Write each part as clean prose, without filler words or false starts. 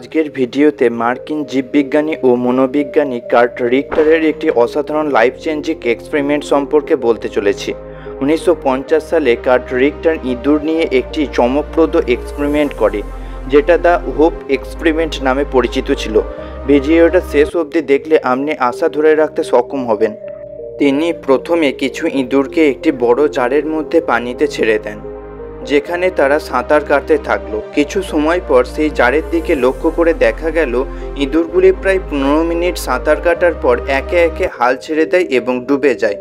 আজকের ভিডিওতে মার্কিন জীববিজ্ঞানী ও মনোবিজ্ঞানী কার্ট রিক্টারের একটি অসাধারণ লাইফ চেঞ্জিং এক্সপেরিমেন্ট সম্পর্কে বলতে চলেছি। 1950 সালে কার্ট রিক্টার ইঁদুর নিয়ে একটি চমকপ্রদ এক্সপেরিমেন্ট করে, যেটা দ্য হোপ এক্সপেরিমেন্ট নামে পরিচিত ছিল। ভিডিওটা শেষ অবধি দেখলে আপনি আশা ধরে রাখতে সক্ষম হবেন। তিনি প্রথমে কিছু ইঁদুরকে একটি বড় জারের মধ্যে পানিতে ছেড়ে দেন, যেখানে তারা সাঁতার কাটতে থাকলো। কিছু সময় পর সেই জারের দিকে লক্ষ্য করে দেখা গেল ইঁদুরগুলি প্রায় 15 মিনিট সাঁতার কাটার পর একে একে হাল ছেড়ে দেয় এবং ডুবে যায়।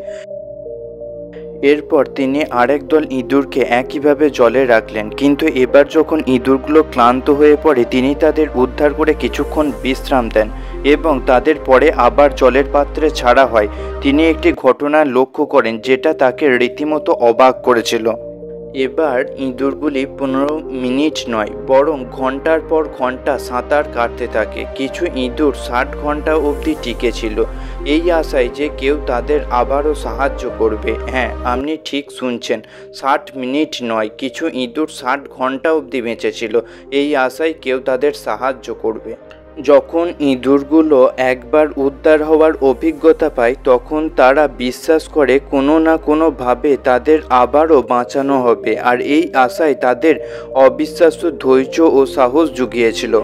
এরপর তিনি আরেক দল ইঁদুরকে একইভাবে জলে রাখলেন, কিন্তু এবার যখন ইঁদুরগুলো ক্লান্ত হয়ে পড়ে তিনি তাদের উদ্ধার করে কিছুক্ষণ বিশ্রাম দেন এবং তাদের পরে আবার জলের পাত্রে ছাড়া হয়। তিনি একটি ঘটনা লক্ষ্য করেন যেটা তাকে রীতিমতো অবাক করেছিল। এবার ইঁদুরগুলি 15 মিনিট নয়, বরং ঘন্টার পর ঘন্টা সাঁতার কাটতে থাকে। কিছু ইঁদুর 60 ঘন্টা অবধি টিকে ছিল, এই আশায় যে কেউ তাদের আবারও সাহায্য করবে। হ্যাঁ, আপনি ঠিক শুনছেন, 60 মিনিট নয়, কিছু ইঁদুর 60 ঘন্টা অবধি বেঁচেছিল, এই আশায় কেউ তাদের সাহায্য করবে। যখন ইঁদুরগুলো একবার উদ্ধার হওয়ার অভিজ্ঞতা পায়, তখন তারা বিশ্বাস করে কোনো না কোনোভাবে তাদের আবারও বাঁচানো হবে, আর এই আশায় তাদের অবিশ্বাস্য ধৈর্য ও সাহস জুগিয়েছিল।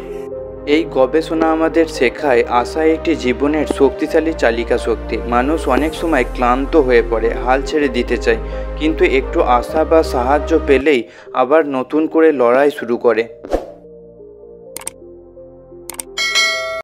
এই গবেষণা আমাদের শেখায় আশা একটি জীবনের শক্তিশালী চালিকা শক্তি। মানুষ অনেক সময় ক্লান্ত হয়ে পড়ে, হাল ছেড়ে দিতে চায়, কিন্তু একটু আশা বা সাহায্য পেলেই আবার নতুন করে লড়াই শুরু করে।